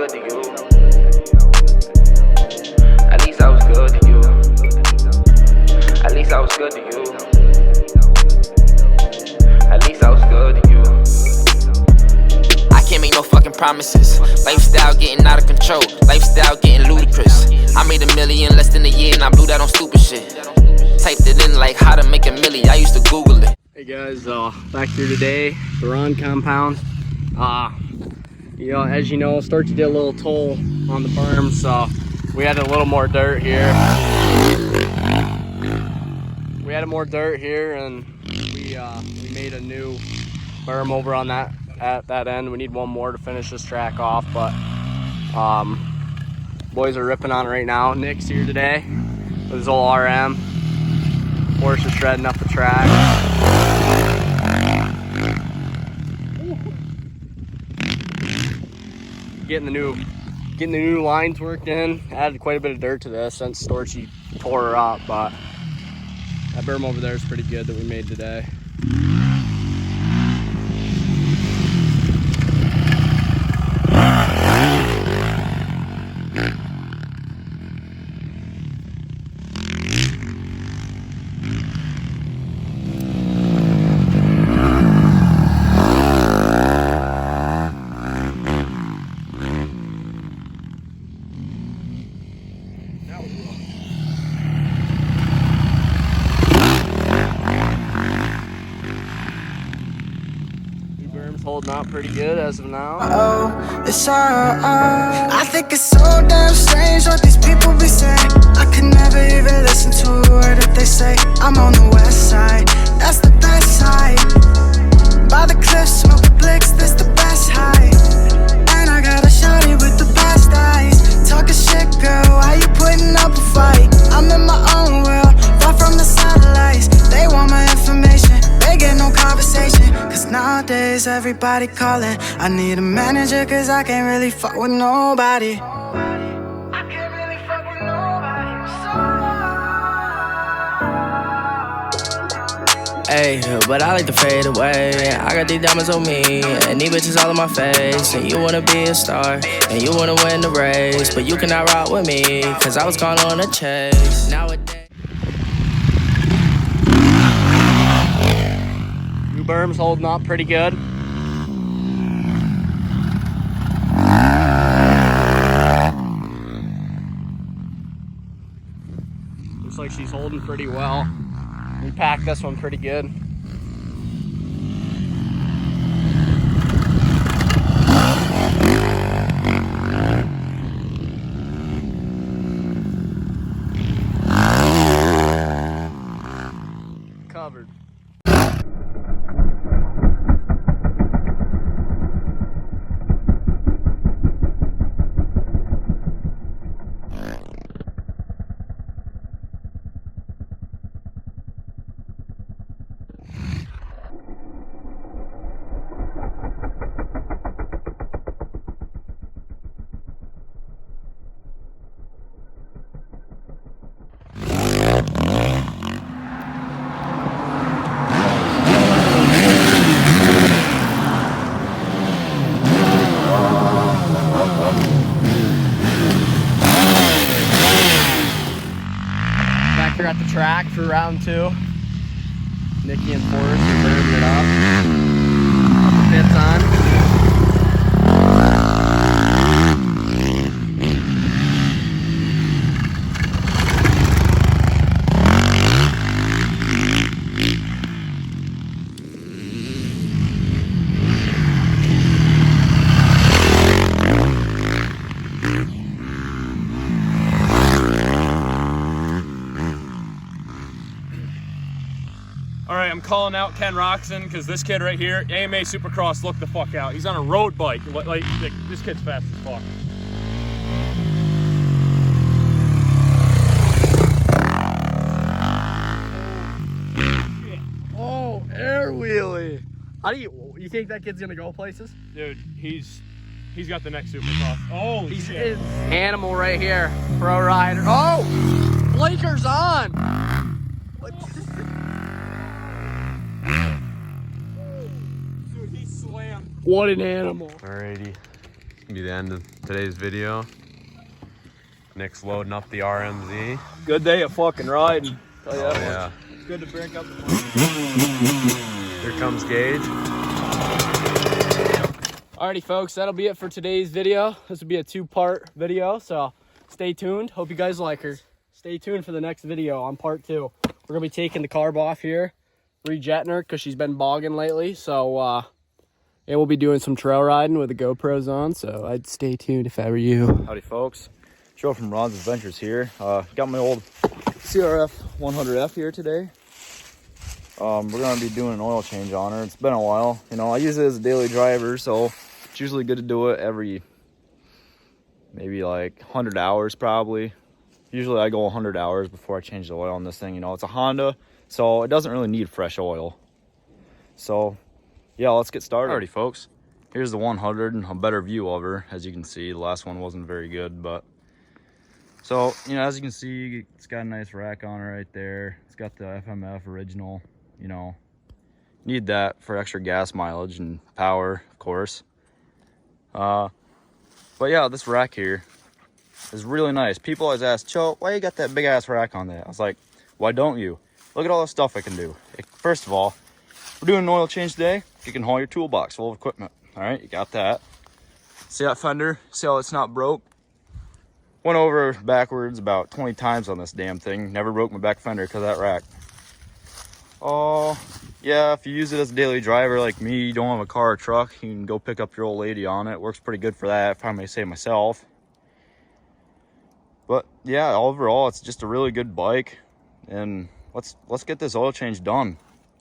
good to you. At least I was good to you. At least I was good to you. At least I was good to you. I can't make no fucking promises. Lifestyle getting out of control. Lifestyle getting ludicrous. I made $1 million less than a year and I blew that on stupid shit. Typed it in like how to make $1 million. I used to Google it. Hey guys, back here today, the Ron compound. You know, as you know, Storchy did a little toll on the berm, so we had a little more dirt here. We had more dirt here, and we made a new berm over on at that end. We need one more to finish this track off, but boys are ripping on it right now. Nick's here today with his old RM. Horse is shredding up the track. Getting the new lines worked in. Added quite a bit of dirt to this since Storchy tore her up, but that berm over there is pretty good that we made today. Holding out pretty good as of now. Oh, it's I think it's so damn strange what these people be saying. I could never even listen to a word that they say. I'm on the west side, that's the best side. By the cliffs, smoking blicks, this the best high. And I got a shawty with the best eyes. Talking shit, girl, why you putting up a fight? I'm in my own world, far from the satellites. They want my information, they get no conversation. Cause nowadays everybody calling. I need a manager cause I can't really fuck with nobody. I can't really fuck with nobody. Hey, but I like to fade away. I got these diamonds on me, and these bitches all in my face. And you wanna be a star, and you wanna win the race, but you cannot rock with me, cause I was gone on a chase. Nowadays New berm's holding up pretty good. Looks like she's holding pretty well. We packed this one pretty good. Covered. We're at the track for round 2. Nikki and Forrest are burning it up. Got the bits on. All right, I'm calling out Ken Roxon because this kid right here, AMA Supercross, look the fuck out. He's on a road bike. Like this kid's fast as fuck. Oh, air wheelie. How do you think that kid's gonna go places? Dude, he's got the next Supercross. Oh, He's shit. an animal right here. Pro rider. Oh, blinker's on. What? Dude, he slammed. What an animal. Alrighty, it's gonna be the end of today's video. Nick's loading up the RMZ. Good day of fucking riding. Tell you Oh, that yeah. much. It's good to break up the Here comes Gage. Alrighty, folks, that'll be it for today's video. This will be a 2-part video, so stay tuned. Hope you guys like her. Stay tuned for the next video on part 2. We're gonna be taking the carb off here, rejetting her because she's been bogging lately. So yeah, we'll be doing some trail riding with the GoPros on. So I'd stay tuned if I were you. Howdy folks, Joe from Ron's Adventures here. Got my old CRF 100F here today. We're gonna be doing an oil change on her. It's been a while. You know, I use it as a daily driver, so it's usually good to do it every maybe like 100 hours probably. Usually I go 100 hours before I change the oil on this thing. You know, it's a Honda, so it doesn't really need fresh oil. So yeah, let's get started. Alrighty folks, here's the 100 and a better view of her. As you can see, the last one wasn't very good, but so, you know, as you can see, it's got a nice rack on her right there. It's got the FMF original, you know, need that for extra gas mileage and power, of course. But yeah, this rack here is really nice. People always ask, Cho, why you got that big ass rack on that? I was like, why don't you? Look at all the stuff I can do. First of all, we're doing an oil change today. You can haul your toolbox full of equipment. All right, you got that. See that fender? See how it's not broke? Went over backwards about 20 times on this damn thing. Never broke my back fender because of that rack. Oh, yeah, if you use it as a daily driver like me, you don't have a car or truck, you can go pick up your old lady on it. Works pretty good for that, if I may say myself. But yeah, overall, it's just a really good bike. And let's get this oil change done.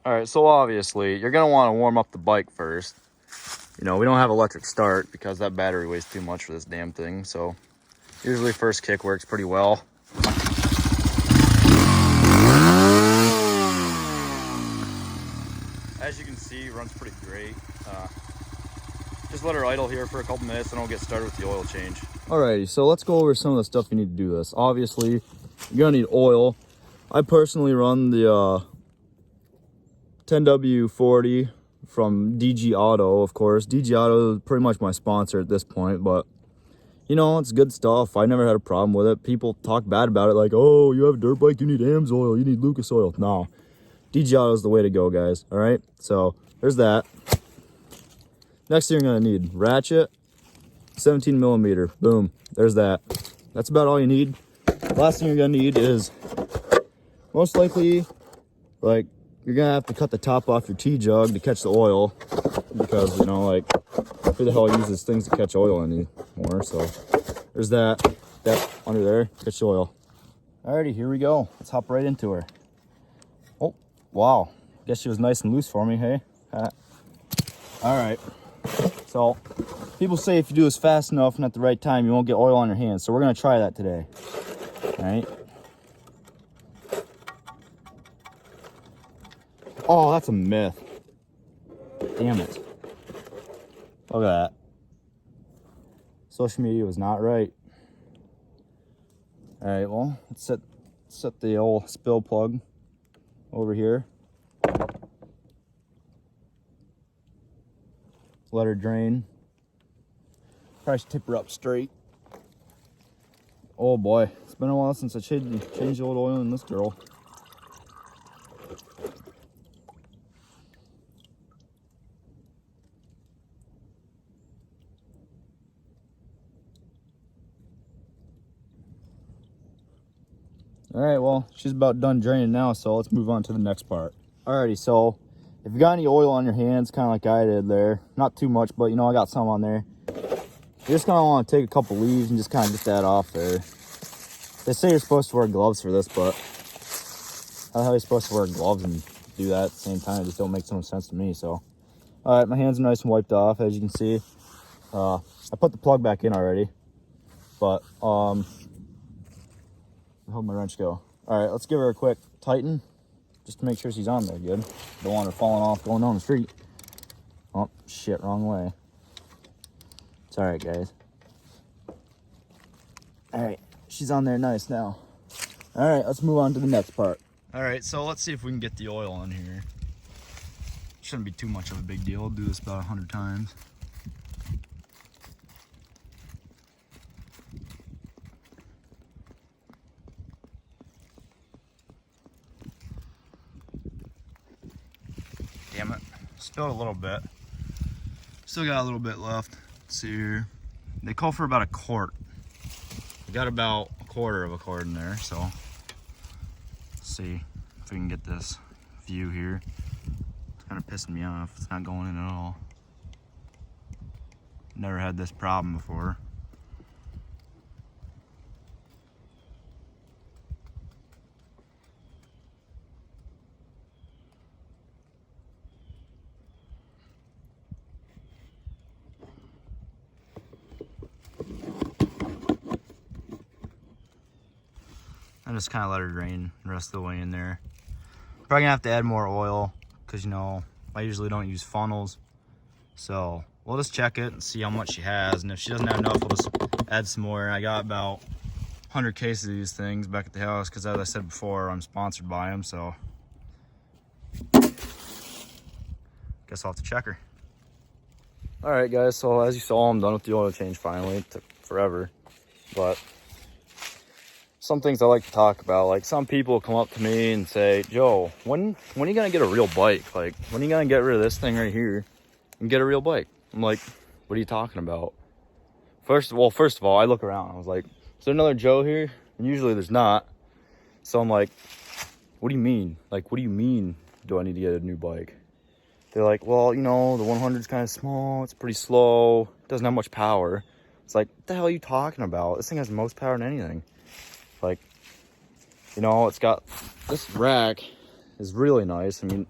All right, so obviously, you're gonna wanna warm up the bike first. You know, we don't have electric start because that battery weighs too much for this damn thing, so usually first kick works pretty well. As you can see, it runs pretty great. Just let her idle here for a couple minutes and I'll get started with the oil change. Alrighty, so let's go over some of the stuff you need to do this. Obviously, you're gonna need oil. I personally run the 10W40 from DG Auto, of course. DG Auto is pretty much my sponsor at this point, but you know, it's good stuff. I never had a problem with it. People talk bad about it like, oh, you have a dirt bike, you need AMS oil, you need Lucas oil. No, DG Auto is the way to go, guys. All right, so there's that. Next thing you're gonna need, ratchet, 17 millimeter. Boom, there's that. That's about all you need. Last thing you're gonna need is most likely, like, you're gonna have to cut the top off your T-jug to catch the oil because, you know, like, who the hell uses things to catch oil anymore? So there's that under there, catch the oil. Alrighty, here we go. Let's hop right into her. Oh, wow. Guess she was nice and loose for me, hey? Alright. So people say if you do this fast enough and at the right time, you won't get oil on your hands. So we're gonna try that today. Alright. Oh, that's a myth. Damn it. Look at that. Social media was not right. Alright, well, let's set the old spill plug over here. Let her drain. Probably should tip her up straight. Oh boy, it's been a while since I changed the old oil in this girl. All right, well, she's about done draining now, so let's move on to the next part. Alrighty, so if you got any oil on your hands, kind of like I did there, not too much, but you know, I got some on there. You're just gonna want to take a couple leaves and just kind of get that off there. They say you're supposed to wear gloves for this, but how are you supposed to wear gloves and do that at the same time? It just don't make so much sense to me. So, all right, my hands are nice and wiped off, as you can see. I put the plug back in already, but how'd my wrench go? All right, let's give her a quick tighten just to make sure she's on there good. Don't want her falling off going down the street. Oh, shit, wrong way. It's all right, guys. All right, she's on there nice now. All right, let's move on to the next part. All right, so let's see if we can get the oil in here. Shouldn't be too much of a big deal. I'll do this about 100 times. spilled a little bit. Still got a little bit left. Let's see here. They call for about a quart. We got about a quarter of a quart in there, so let's see if we can get this view here. It's kind of pissing me off. It's not going in at all. Never had this problem before. I just kind of let her drain the rest of the way in there. Probably gonna have to add more oil because, you know, I usually don't use funnels. So we'll just check it and see how much she has. And if she doesn't have enough, we'll just add some more. I got about 100 cases of these things back at the house because, as I said before, I'm sponsored by them. So guess I'll have to check her. All right, guys. So as you saw, I'm done with the oil change finally. It took forever, but some things I like to talk about. Like, some people come up to me and say, Joe, when are you gonna get a real bike? Like, when are you gonna get rid of this thing right here and get a real bike? I'm like, what are you talking about? First of all, I look around. I was like, is there another Joe here? And usually there's not. So I'm like, what do you mean? Like, what do you mean do I need to get a new bike? They're like, well, you know, the 100's kind of small. It's pretty slow. It doesn't have much power. It's like, what the hell are you talking about? This thing has the most power than anything. Like, you know, it's got, this rack is really nice. I mean,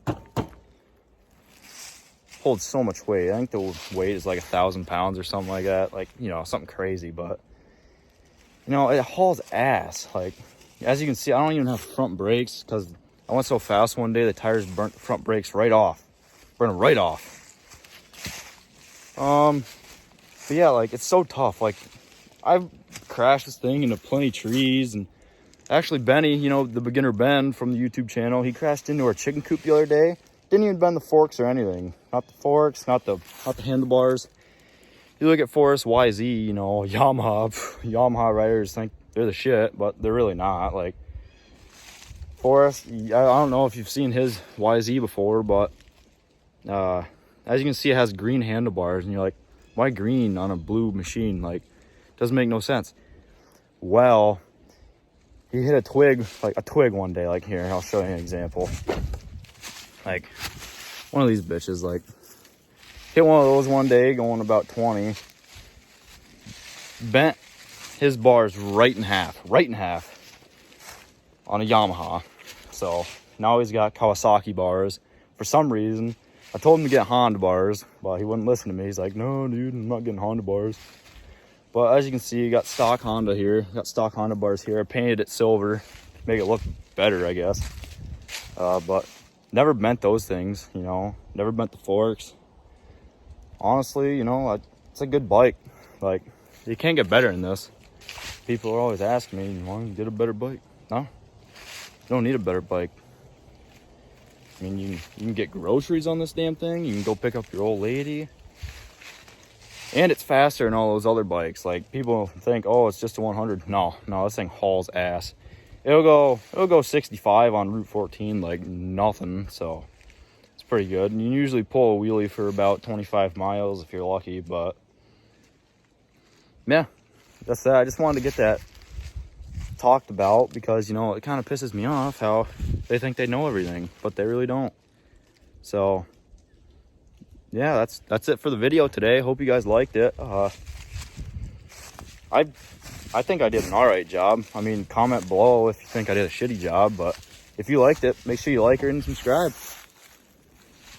holds so much weight. I think the weight is like 1,000 pounds or something like that. Like, you know, something crazy. But, you know, it hauls ass. Like, as you can see, I don't even have front brakes because I went so fast one day, the tires burnt the front brakes right off. Burned them right off. But yeah, like, it's so tough. Like, I've crashed this thing into plenty of trees. And actually, Benny, you know, the beginner Ben from the YouTube channel, he crashed into our chicken coop the other day. Didn't even bend the forks or anything. Not the forks, not the handlebars. You look at Forest YZ, you know, Yamaha riders think they're the shit, but they're really not. Like, Forest, I don't know if you've seen his YZ before, but as you can see, it has green handlebars, and you're like, why green on a blue machine? Like, doesn't make no sense. Well, he hit a twig one day, like here, I'll show you an example. Like, one of these bitches, like, hit one of those one day going about 20, bent his bars right in half on a Yamaha. So now he's got Kawasaki bars. For some reason, I told him to get Honda bars, but he wouldn't listen to me. He's like, no, dude, I'm not getting Honda bars. But as you can see, you got stock Honda here. Got stock Honda bars here. I painted it silver to make it look better, I guess. But never bent those things, you know. Never bent the forks. Honestly, you know, it's a good bike. Like, you can't get better than this. People are always asking me, you want to get a better bike? No, you don't need a better bike. I mean, you can get groceries on this damn thing. You can go pick up your old lady. And it's faster than all those other bikes. Like, people think, oh, it's just a 100. No, this thing hauls ass. It'll go 65 on Route 14 like nothing. So it's pretty good. And you usually pull a wheelie for about 25 miles if you're lucky. But yeah, that's that. I just wanted to get that talked about because, you know, it kind of pisses me off how they think they know everything, but they really don't. So yeah, that's it for the video today. Hope you guys liked it. I think I did an alright job. I mean, comment below if you think I did a shitty job, but if you liked it, make sure you like her and subscribe.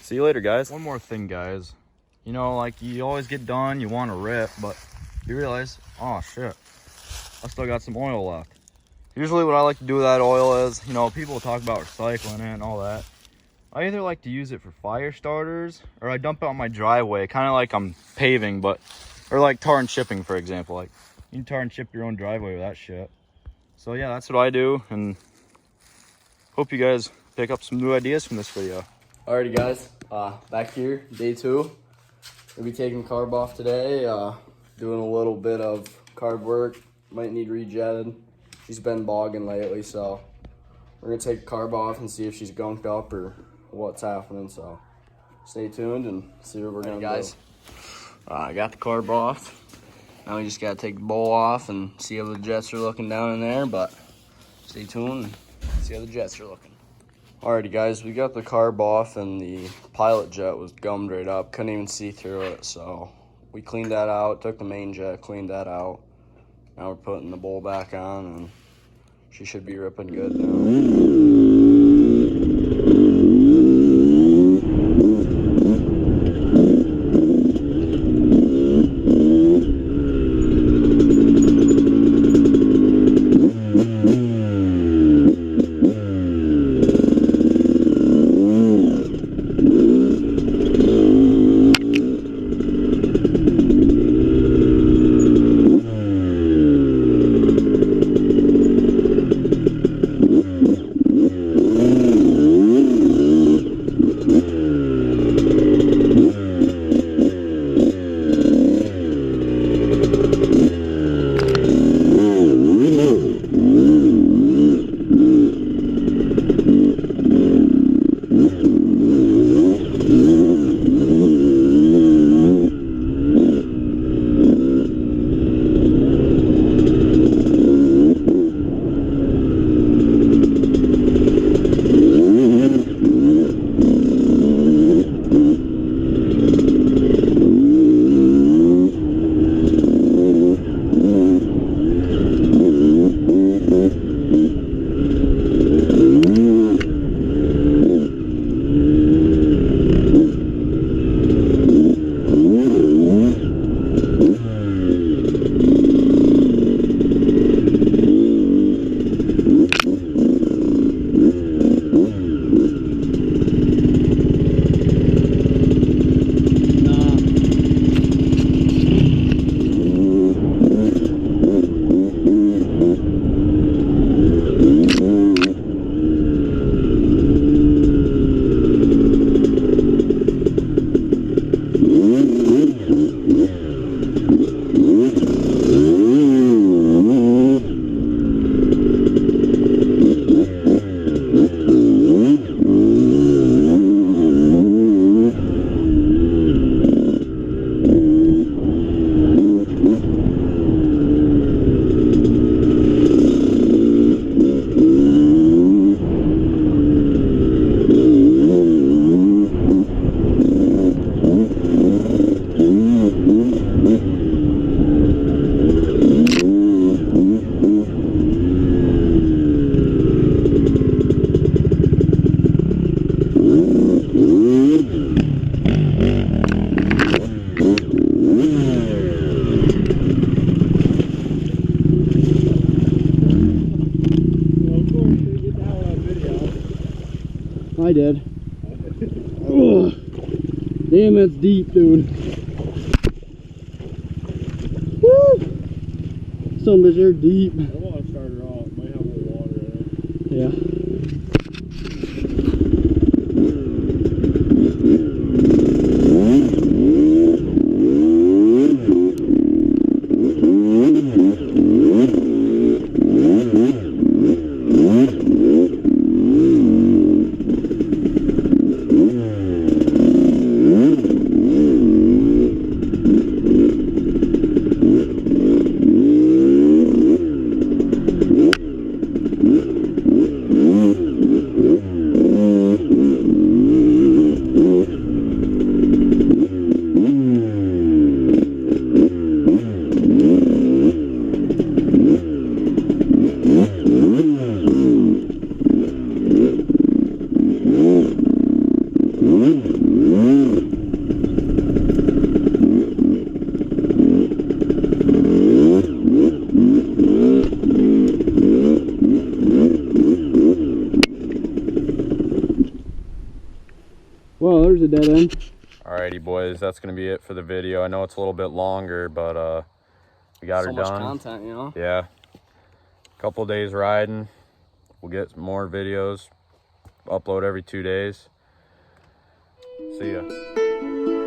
See you later, guys. One more thing, guys. You know, like, you always get done, you want to rip, but you realize, oh shit, I still got some oil left. Usually what I like to do with that oil is, you know, people talk about recycling it and all that. I either like to use it for fire starters, or I dump it on my driveway, kind of like I'm paving, but, or like tar and chipping, for example. Like, you can tar and chip your own driveway with that shit. So yeah, that's what I do, and hope you guys pick up some new ideas from this video. Alrighty, guys, back here, day 2. We'll be taking carb off today, doing a little bit of carb work. Might need rejetted. She's been bogging lately, so we're gonna take carb off and see if she's gunked up or what's happening. So stay tuned and see what we're gonna do. Guys, I got the carb off. Now we just gotta take the bowl off and see how the jets are looking down in there, but stay tuned and see how the jets are looking. Alrighty guys, we got the carb off and the pilot jet was gummed right up. Couldn't even see through it, so we cleaned that out, took the main jet, cleaned that out. Now we're putting the bowl back on and she should be ripping good now. I did. Ugh. Damn, that's deep, dude. Woo! Some of are deep. I want to start it off. Might have a little water in it. Yeah. Well, there's a dead end. Alrighty, boys, that's gonna be it for the video. I know it's a little bit longer, but we got her done. So much content, you know? Yeah. Couple days riding. We'll get more videos. Upload every 2 days. See ya.